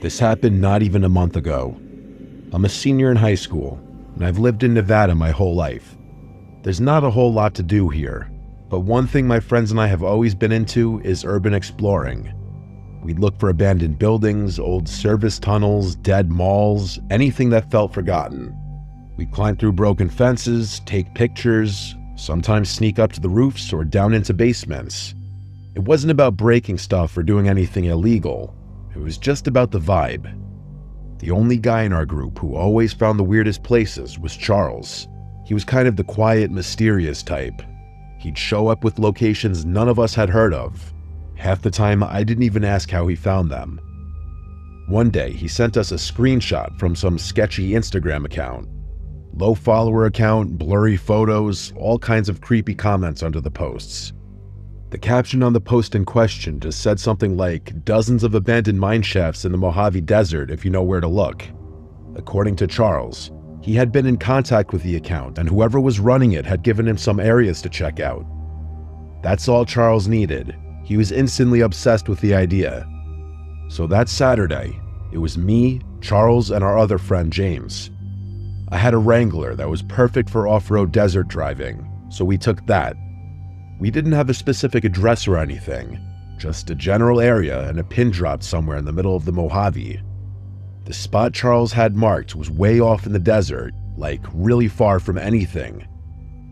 This happened not even a month ago. I'm a senior in high school, and I've lived in Nevada my whole life. There's not a whole lot to do here, but one thing my friends and I have always been into is urban exploring. We'd look for abandoned buildings, old service tunnels, dead malls, anything that felt forgotten. We'd climb through broken fences, take pictures, sometimes sneak up to the roofs or down into basements. It wasn't about breaking stuff or doing anything illegal. It was just about the vibe. The only guy in our group who always found the weirdest places was Charles. He was kind of the quiet, mysterious type. He'd show up with locations none of us had heard of. Half the time, I didn't even ask how he found them. One day, he sent us a screenshot from some sketchy Instagram account. Low follower account, blurry photos, all kinds of creepy comments under the posts. The caption on the post in question just said something like, "Dozens of abandoned mine shafts in the Mojave Desert if you know where to look." According to Charles, he had been in contact with the account and whoever was running it had given him some areas to check out. That's all Charles needed. He was instantly obsessed with the idea. So that Saturday, it was me, Charles, and our other friend James. I had a Wrangler that was perfect for off-road desert driving, so we took that. We didn't have a specific address or anything, just a general area and a pin drop somewhere in the middle of the Mojave. The spot Charles had marked was way off in the desert, like really far from anything.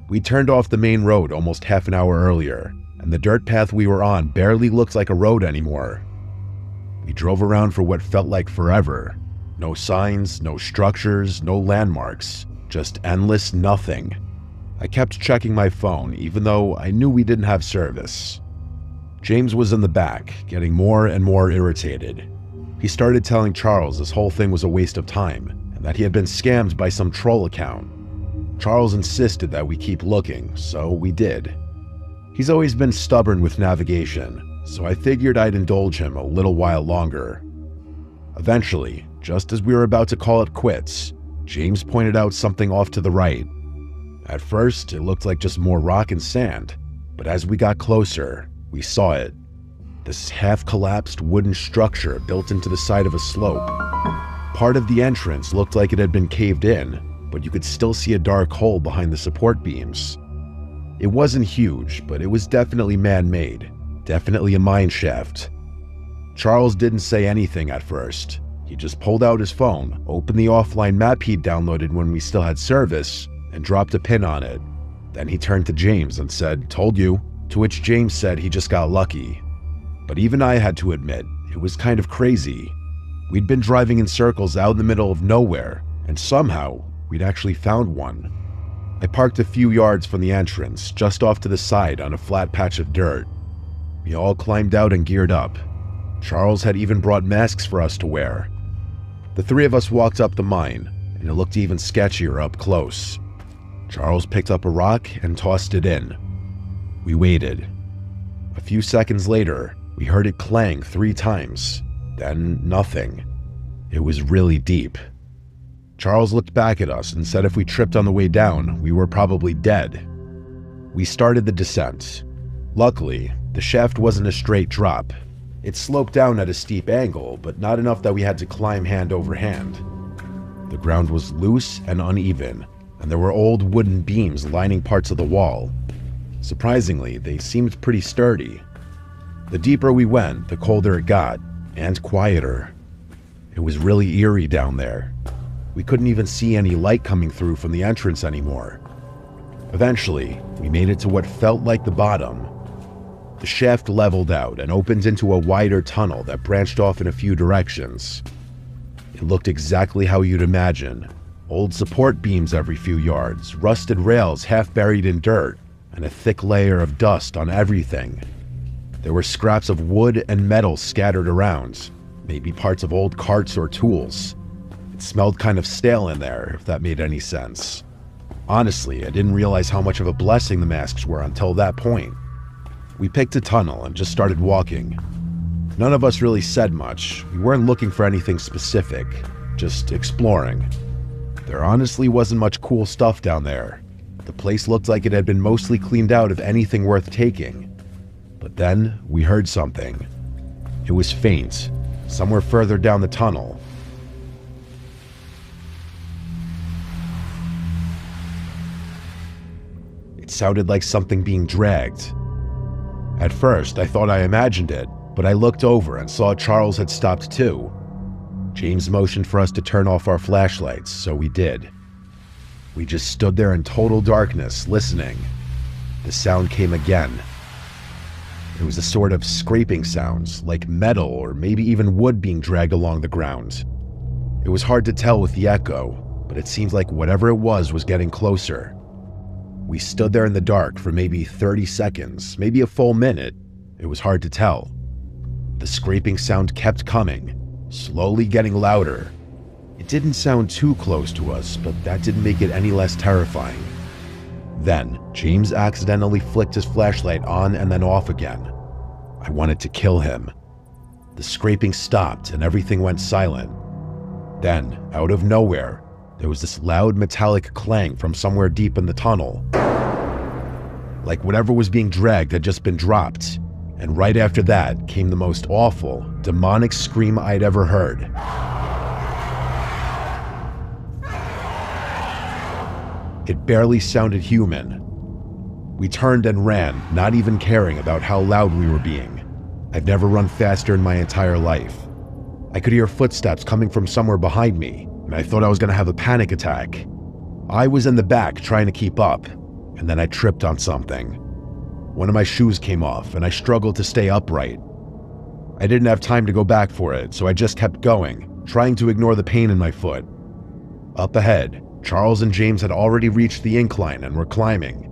We turned off the main road almost half an hour earlier, and the dirt path we were on barely looked like a road anymore. We drove around for what felt like forever. No signs, no structures, no landmarks, just endless nothing. I kept checking my phone, even though I knew we didn't have service. James was in the back, getting more and more irritated. He started telling Charles this whole thing was a waste of time, and that he had been scammed by some troll account. Charles insisted that we keep looking, so we did. He's always been stubborn with navigation, so I figured I'd indulge him a little while longer. Eventually, just as we were about to call it quits, James pointed out something off to the right. At first, it looked like just more rock and sand, but as we got closer, we saw it. This half-collapsed wooden structure built into the side of a slope. Part of the entrance looked like it had been caved in, but you could still see a dark hole behind the support beams. It wasn't huge, but it was definitely man-made, definitely a mine shaft. Charles didn't say anything at first. He just pulled out his phone, opened the offline map he'd downloaded when we still had service, and dropped a pin on it. Then he turned to James and said, "Told you," to which James said he just got lucky. But even I had to admit, it was kind of crazy. We'd been driving in circles out in the middle of nowhere, and somehow, we'd actually found one. I parked a few yards from the entrance, just off to the side on a flat patch of dirt. We all climbed out and geared up. Charles had even brought masks for us to wear. The three of us walked up the mine, and it looked even sketchier up close. Charles picked up a rock and tossed it in. We waited. A few seconds later, we heard it clang 3 times, then nothing. It was really deep. Charles looked back at us and said if we tripped on the way down, we were probably dead. We started the descent. Luckily, the shaft wasn't a straight drop. It sloped down at a steep angle, but not enough that we had to climb hand over hand. The ground was loose and uneven, and there were old wooden beams lining parts of the wall. Surprisingly, they seemed pretty sturdy. The deeper we went, the colder it got, and quieter. It was really eerie down there. We couldn't even see any light coming through from the entrance anymore. Eventually, we made it to what felt like the bottom. The shaft leveled out and opened into a wider tunnel that branched off in a few directions. It looked exactly how you'd imagine. Old support beams every few yards, rusted rails half buried in dirt, and a thick layer of dust on everything. There were scraps of wood and metal scattered around, maybe parts of old carts or tools. It smelled kind of stale in there, if that made any sense. Honestly, I didn't realize how much of a blessing the masks were until that point. We picked a tunnel and just started walking. None of us really said much. We weren't looking for anything specific, just exploring. There honestly wasn't much cool stuff down there. The place looked like it had been mostly cleaned out of anything worth taking. But then we heard something. It was faint, somewhere further down the tunnel. It sounded like something being dragged. At first, I thought I imagined it, but I looked over and saw Charles had stopped too. James motioned for us to turn off our flashlights, so we did. We just stood there in total darkness, listening. The sound came again. It was a sort of scraping sounds, like metal or maybe even wood being dragged along the ground. It was hard to tell with the echo, but it seemed like whatever it was getting closer. We stood there in the dark for maybe 30 seconds, maybe a full minute. It was hard to tell. The scraping sound kept coming, slowly getting louder. It didn't sound too close to us, but that didn't make it any less terrifying. Then, James accidentally flicked his flashlight on and then off again. I wanted to kill him. The scraping stopped and everything went silent. Then, out of nowhere, there was this loud metallic clang from somewhere deep in the tunnel. Like whatever was being dragged had just been dropped. And right after that came the most awful, demonic scream I'd ever heard. It barely sounded human. We turned and ran, not even caring about how loud we were being. I've never run faster in my entire life. I could hear footsteps coming from somewhere behind me, and I thought I was going to have a panic attack. I was in the back trying to keep up, and then I tripped on something. One of my shoes came off, and I struggled to stay upright. I didn't have time to go back for it, so I just kept going, trying to ignore the pain in my foot. Up ahead, Charles and James had already reached the incline and were climbing.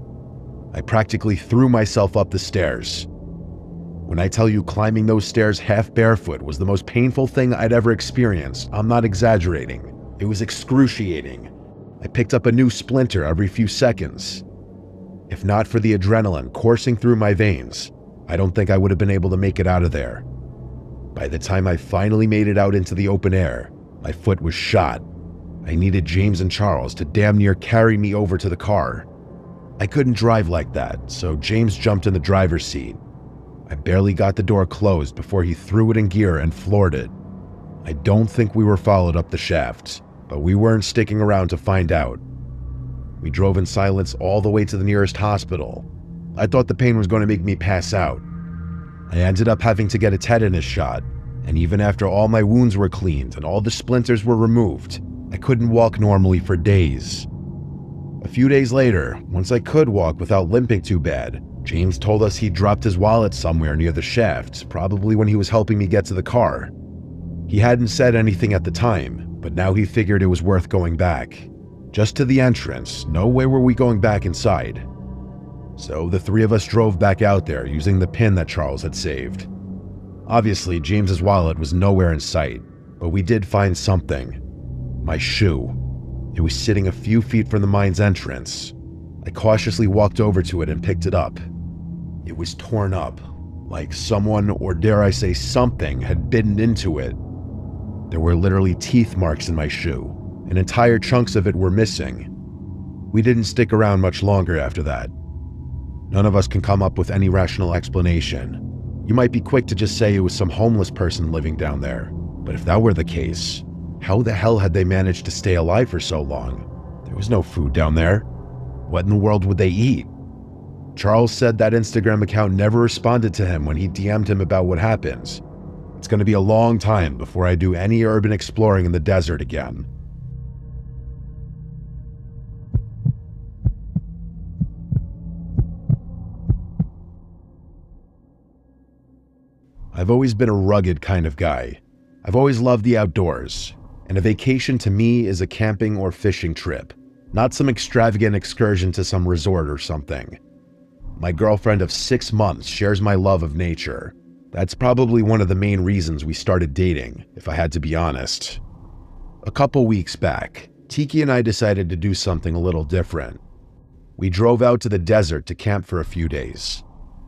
I practically threw myself up the stairs. When I tell you climbing those stairs half barefoot was the most painful thing I'd ever experienced, I'm not exaggerating. It was excruciating. I picked up a new splinter every few seconds. If not for the adrenaline coursing through my veins, I don't think I would have been able to make it out of there. By the time I finally made it out into the open air, my foot was shot. I needed James and Charles to damn near carry me over to the car. I couldn't drive like that, so James jumped in the driver's seat. I barely got the door closed before he threw it in gear and floored it. I don't think we were followed up the shaft, but we weren't sticking around to find out. We drove in silence all the way to the nearest hospital. I thought the pain was going to make me pass out. I ended up having to get a tetanus shot, and even after all my wounds were cleaned and all the splinters were removed, I couldn't walk normally for days. A few days later, once I could walk without limping too bad, James told us he dropped his wallet somewhere near the shaft, probably when he was helping me get to the car. He hadn't said anything at the time, but now he figured it was worth going back. Just to the entrance, no way were we going back inside. So the three of us drove back out there using the pin that Charles had saved. Obviously, James's wallet was nowhere in sight, but we did find something. My shoe. It was sitting a few feet from the mine's entrance. I cautiously walked over to it and picked it up. It was torn up, like someone, or dare I say something, had bitten into it. There were literally teeth marks in my shoe, and entire chunks of it were missing. We didn't stick around much longer after that. None of us can come up with any rational explanation. You might be quick to just say it was some homeless person living down there, but if that were the case, how the hell had they managed to stay alive for so long? There was no food down there. What in the world would they eat? Charles said that Instagram account never responded to him when he DM'd him about what happened. It's going to be a long time before I do any urban exploring in the desert again. I've always been a rugged kind of guy. I've always loved the outdoors, and a vacation to me is a camping or fishing trip, not some extravagant excursion to some resort or something. My girlfriend of 6 months shares my love of nature. That's probably one of the main reasons we started dating, if I had to be honest. A couple weeks back, Tiki and I decided to do something a little different. We drove out to the desert to camp for a few days.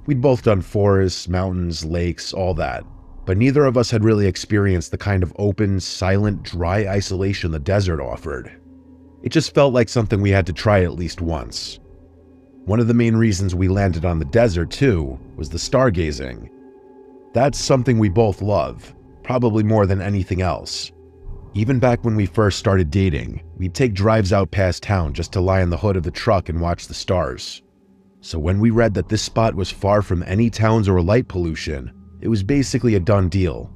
We'd both done forests, mountains, lakes, all that, but neither of us had really experienced the kind of open, silent, dry isolation the desert offered. It just felt like something we had to try at least once. One of the main reasons we landed on the desert, too, was the stargazing. That's something we both love. probably more than anything else. Even back when we first started dating, we'd take drives out past town just to lie in the hood of the truck and watch the stars. So when we read that this spot was far from any towns or light pollution, it was basically a done deal.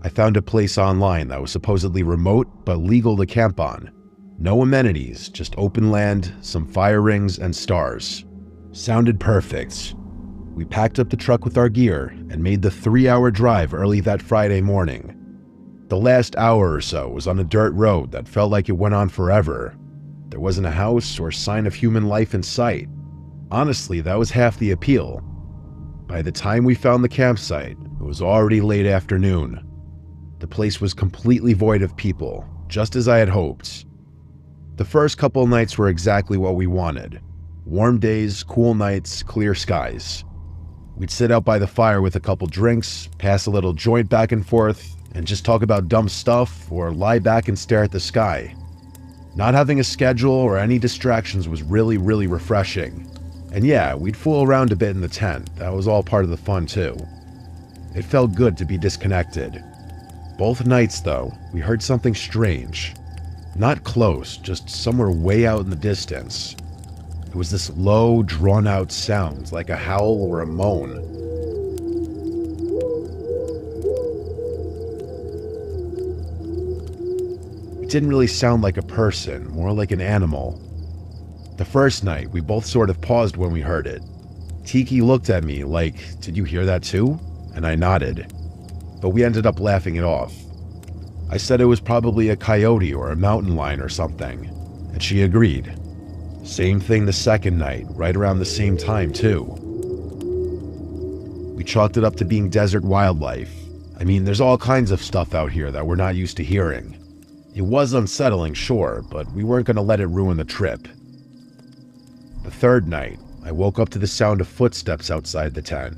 I found a place online that was supposedly remote but legal to camp on. No amenities, just open land, some fire rings, and stars. Sounded perfect. We packed up the truck with our gear and made the 3-hour drive early that Friday morning. The last hour or so was on a dirt road that felt like it went on forever. There wasn't a house or sign of human life in sight. Honestly, that was half the appeal. By the time we found the campsite, it was already late afternoon. The place was completely void of people, just as I had hoped. The first couple nights were exactly what we wanted. Warm days, cool nights, clear skies. We'd sit out by the fire with a couple drinks, pass a little joint back and forth, and just talk about dumb stuff or lie back and stare at the sky. Not having a schedule or any distractions was really refreshing. And yeah, we'd fool around a bit in the tent. That was all part of the fun too. It felt good to be disconnected. Both nights though, we heard something strange. Not close, just somewhere way out in the distance. It was this low, drawn-out sound, like a howl or a moan. It didn't really sound like a person, more like an animal. The first night, we both sort of paused when we heard it. Tiki looked at me like, "Did you hear that too?" And I nodded. But we ended up laughing it off. I said it was probably a coyote or a mountain lion or something, and she agreed. Same thing the second night, right around the same time too. We chalked it up to being desert wildlife. I mean, there's all kinds of stuff out here that we're not used to hearing. It was unsettling, sure, but we weren't going to let it ruin the trip. The third night, I woke up to the sound of footsteps outside the tent.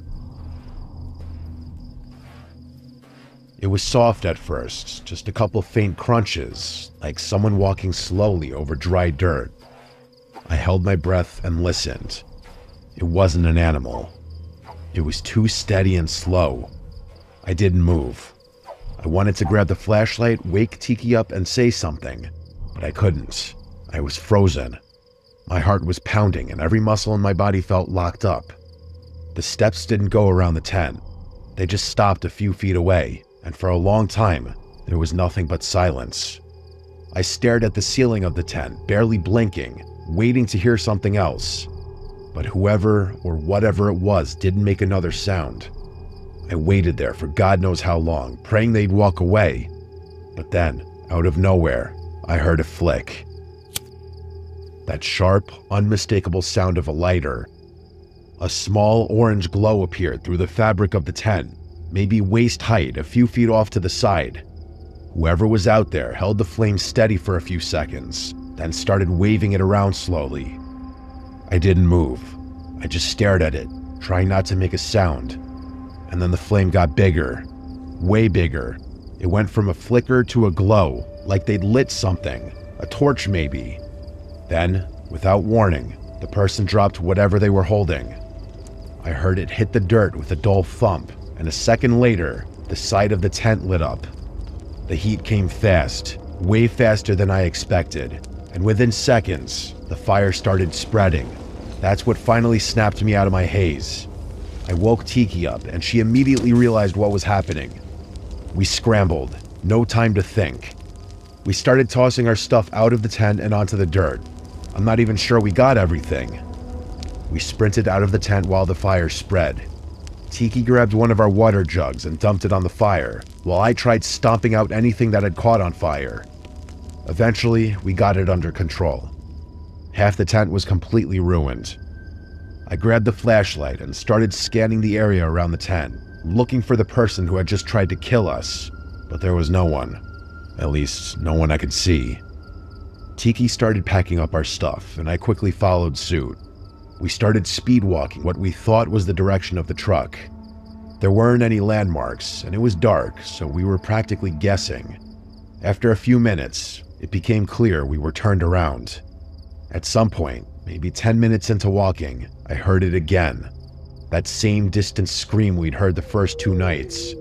It was soft at first, just a couple faint crunches, like someone walking slowly over dry dirt. I held my breath and listened. It wasn't an animal. It was too steady and slow. I didn't move. I wanted to grab the flashlight, wake Tiki up, and say something, but I couldn't. I was frozen. My heart was pounding and every muscle in my body felt locked up. The steps didn't go around the tent. They just stopped a few feet away, and for a long time, there was nothing but silence. I stared at the ceiling of the tent, barely blinking, waiting to hear something else. But whoever or whatever it was didn't make another sound. I waited there for God knows how long, praying they'd walk away. But then, out of nowhere, I heard a flick. That sharp, unmistakable sound of a lighter. A small orange glow appeared through the fabric of the tent, maybe waist height, a few feet off to the side. Whoever was out there held the flame steady for a few seconds, then started waving it around slowly. I didn't move. I just stared at it, trying not to make a sound. And then the flame got bigger, way bigger. It went from a flicker to a glow, like they'd lit something, a torch maybe. Then, without warning, the person dropped whatever they were holding. I heard it hit the dirt with a dull thump, and a second later, the side of the tent lit up. The heat came fast, way faster than I expected, and within seconds, the fire started spreading. That's what finally snapped me out of my haze. I woke Tiki up, and she immediately realized what was happening. We scrambled, no time to think. We started tossing our stuff out of the tent and onto the dirt. I'm not even sure we got everything. We sprinted out of the tent while the fire spread. Tiki grabbed one of our water jugs and dumped it on the fire, while I tried stomping out anything that had caught on fire. Eventually, we got it under control. Half the tent was completely ruined. I grabbed the flashlight and started scanning the area around the tent, looking for the person who had just tried to kill us, but there was no one. At least, no one I could see. Tiki started packing up our stuff, and I quickly followed suit. We started speed walking what we thought was the direction of the truck. There weren't any landmarks, and it was dark, so we were practically guessing. After a few minutes, it became clear we were turned around. At some point, maybe 10 minutes into walking, I heard it again. That same distant scream we'd heard the first 2 nights.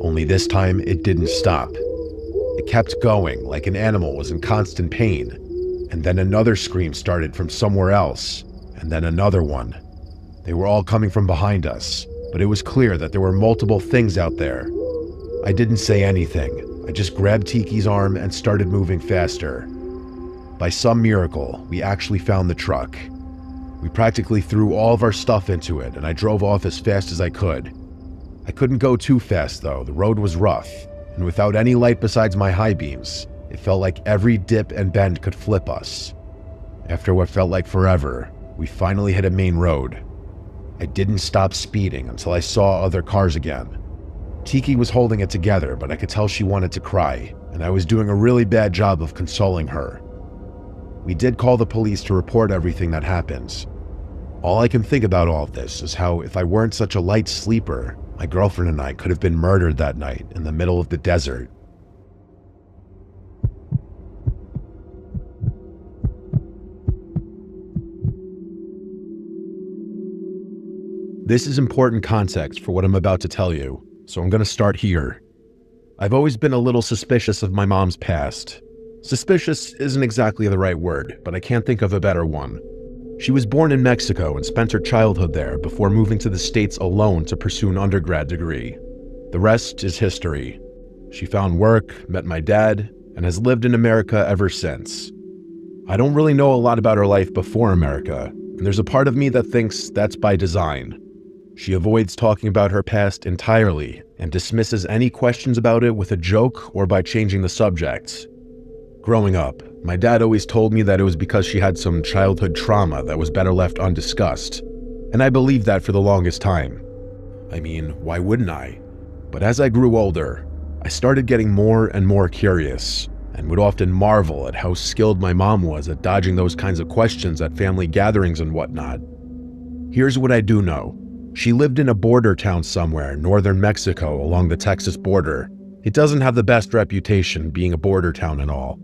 Only this time, it didn't stop. It kept going like an animal was in constant pain. And then another scream started from somewhere else, and then another one. They were all coming from behind us, but it was clear that there were multiple things out there. I didn't say anything. I just grabbed Tiki's arm and started moving faster. By some miracle, we actually found the truck. We practically threw all of our stuff into it, and I drove off as fast as I could. I couldn't go too fast though, the road was rough, and without any light besides my high beams, it felt like every dip and bend could flip us. After what felt like forever, we finally hit a main road. I didn't stop speeding until I saw other cars again. Tiki was holding it together, but I could tell she wanted to cry, and I was doing a really bad job of consoling her. We did call the police to report everything that happened. All I can think about all of this is how if I weren't such a light sleeper, my girlfriend and I could have been murdered that night in the middle of the desert. This is important context for what I'm about to tell you, so I'm going to start here. I've always been a little suspicious of my mom's past. Suspicious isn't exactly the right word, but I can't think of a better one. She was born in Mexico and spent her childhood there before moving to the States alone to pursue an undergrad degree. The rest is history. She found work, met my dad, and has lived in America ever since. I don't really know a lot about her life before America, and there's a part of me that thinks that's by design. She avoids talking about her past entirely and dismisses any questions about it with a joke or by changing the subject. Growing up, my dad always told me that it was because she had some childhood trauma that was better left undiscussed, and I believed that for the longest time. I mean, why wouldn't I? But as I grew older, I started getting more and more curious, and would often marvel at how skilled my mom was at dodging those kinds of questions at family gatherings and whatnot. Here's what I do know. She lived in a border town somewhere in northern Mexico along the Texas border. It doesn't have the best reputation being a border town and all.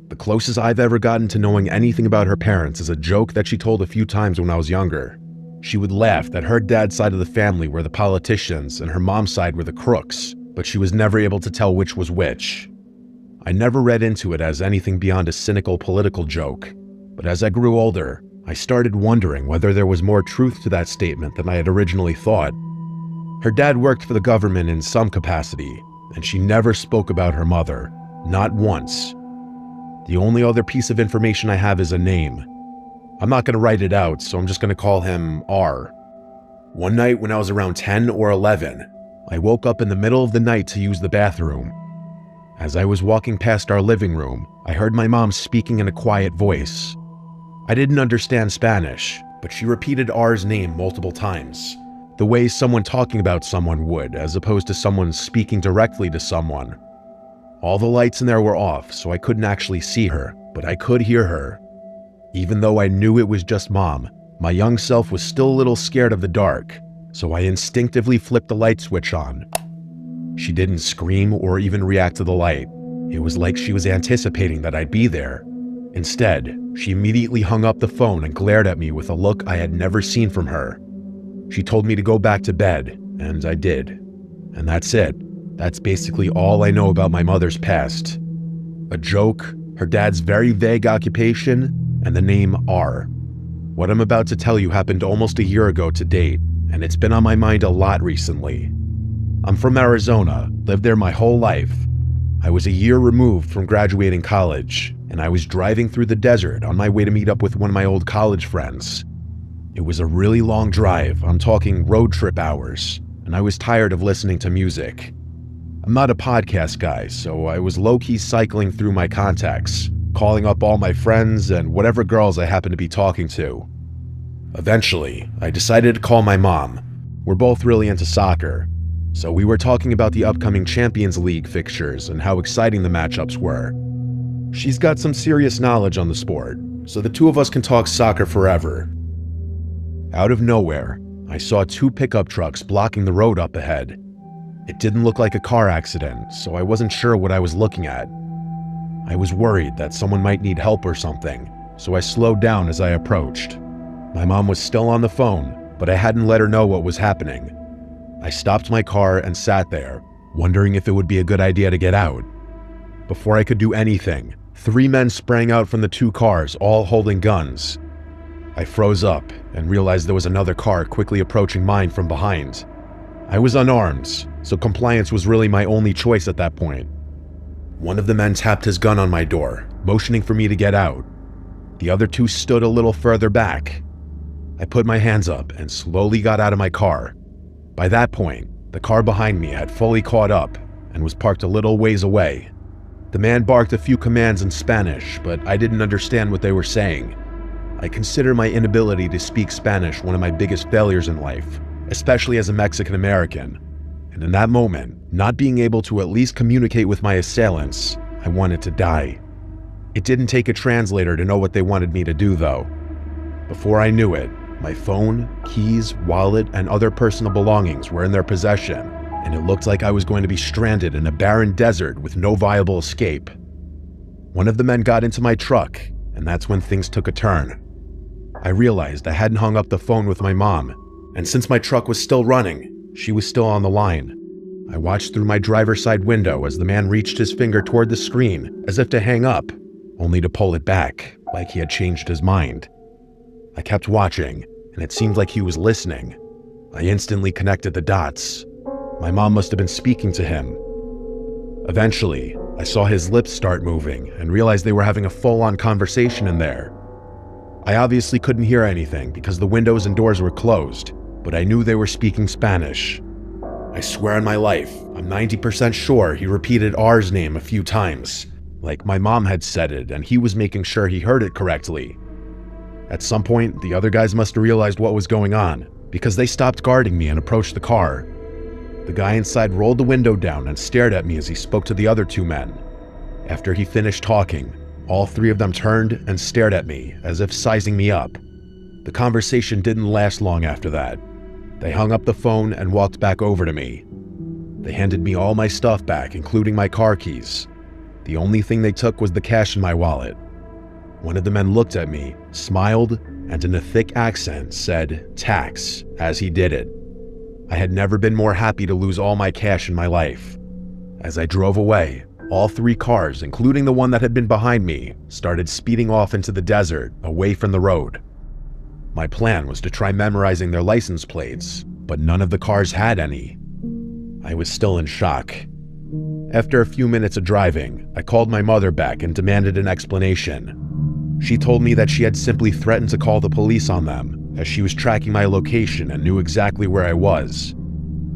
The closest I've ever gotten to knowing anything about her parents is a joke that she told a few times when I was younger. She would laugh that her dad's side of the family were the politicians and her mom's side were the crooks, but she was never able to tell which was which. I never read into it as anything beyond a cynical political joke, but as I grew older, I started wondering whether there was more truth to that statement than I had originally thought. Her dad worked for the government in some capacity, and she never spoke about her mother, not once. The only other piece of information I have is a name. I'm not going to write it out, so I'm just going to call him R. One night when I was around 10 or 11, I woke up in the middle of the night to use the bathroom. As I was walking past our living room, I heard my mom speaking in a quiet voice. I didn't understand Spanish, but she repeated R's name multiple times, the way someone talking about someone would, as opposed to someone speaking directly to someone. All the lights in there were off, so I couldn't actually see her, but I could hear her. Even though I knew it was just Mom, my young self was still a little scared of the dark, so I instinctively flipped the light switch on. She didn't scream or even react to the light. It was like she was anticipating that I'd be there. Instead, she immediately hung up the phone and glared at me with a look I had never seen from her. She told me to go back to bed, and I did. And that's it. That's basically all I know about my mother's past. A joke, her dad's very vague occupation, and the name R. What I'm about to tell you happened almost a year ago to date, and it's been on my mind a lot recently. I'm from Arizona, lived there my whole life. I was a year removed from graduating college, and I was driving through the desert on my way to meet up with one of my old college friends. It was a really long drive, I'm talking road trip hours, and I was tired of listening to music. I'm not a podcast guy, so I was low-key cycling through my contacts, calling up all my friends and whatever girls I happened to be talking to. Eventually, I decided to call my mom. We're both really into soccer, so we were talking about the upcoming Champions League fixtures and how exciting the matchups were. She's got some serious knowledge on the sport, so the two of us can talk soccer forever. Out of nowhere, I saw two pickup trucks blocking the road up ahead. It didn't look like a car accident, so I wasn't sure what I was looking at. I was worried that someone might need help or something, so I slowed down as I approached. My mom was still on the phone, but I hadn't let her know what was happening. I stopped my car and sat there, wondering if it would be a good idea to get out. Before I could do anything, 3 men sprang out from the 2 cars, all holding guns. I froze up and realized there was another car quickly approaching mine from behind. I was unarmed, so compliance was really my only choice at that point. One of the men tapped his gun on my door, motioning for me to get out. The other 2 stood a little further back. I put my hands up and slowly got out of my car. By that point, the car behind me had fully caught up and was parked a little ways away. The man barked a few commands in Spanish, but I didn't understand what they were saying. I consider my inability to speak Spanish one of my biggest failures in life, especially as a Mexican American. And in that moment, not being able to at least communicate with my assailants, I wanted to die. It didn't take a translator to know what they wanted me to do, though. Before I knew it, my phone, keys, wallet, and other personal belongings were in their possession, and it looked like I was going to be stranded in a barren desert with no viable escape. One of the men got into my truck, and that's when things took a turn. I realized I hadn't hung up the phone with my mom, and since my truck was still running, she was still on the line. I watched through my driver's side window as the man reached his finger toward the screen as if to hang up, only to pull it back, like he had changed his mind. I kept watching, and it seemed like he was listening. I instantly connected the dots. My mom must have been speaking to him. Eventually, I saw his lips start moving and realized they were having a full-on conversation in there. I obviously couldn't hear anything because the windows and doors were closed, but I knew they were speaking Spanish. I swear on my life, I'm 90% sure he repeated R's name a few times, like my mom had said it and he was making sure he heard it correctly. At some point, the other guys must have realized what was going on, because they stopped guarding me and approached the car. The guy inside rolled the window down and stared at me as he spoke to the other 2 men. After he finished talking, all 3 of them turned and stared at me, as if sizing me up. The conversation didn't last long after that. They hung up the phone and walked back over to me. They handed me all my stuff back, including my car keys. The only thing they took was the cash in my wallet. One of the men looked at me, smiled, and in a thick accent said, "Tax," as he did it. I had never been more happy to lose all my cash in my life. As I drove away, all 3 cars, including the one that had been behind me, started speeding off into the desert, away from the road. My plan was to try memorizing their license plates, but none of the cars had any. I was still in shock. After a few minutes of driving, I called my mother back and demanded an explanation. She told me that she had simply threatened to call the police on them, as she was tracking my location and knew exactly where I was.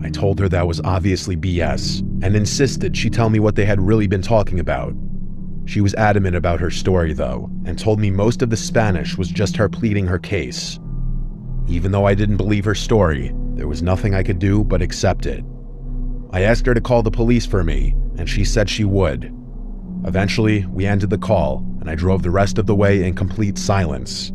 I told her that was obviously BS, and insisted she tell me what they had really been talking about. She was adamant about her story, though, and told me most of the Spanish was just her pleading her case. Even though I didn't believe her story, there was nothing I could do but accept it. I asked her to call the police for me, and she said she would. Eventually, we ended the call, and I drove the rest of the way in complete silence.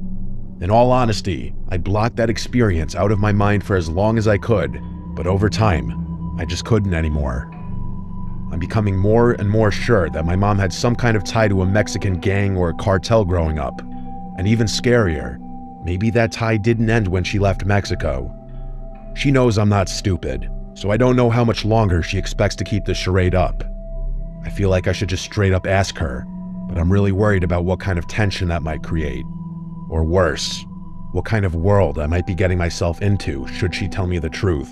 In all honesty, I blocked that experience out of my mind for as long as I could, but over time, I just couldn't anymore. I'm becoming more and more sure that my mom had some kind of tie to a Mexican gang or a cartel growing up. And even scarier, maybe that tie didn't end when she left Mexico. She knows I'm not stupid, so I don't know how much longer she expects to keep this charade up. I feel like I should just straight up ask her, but I'm really worried about what kind of tension that might create. Or worse, what kind of world I might be getting myself into should she tell me the truth.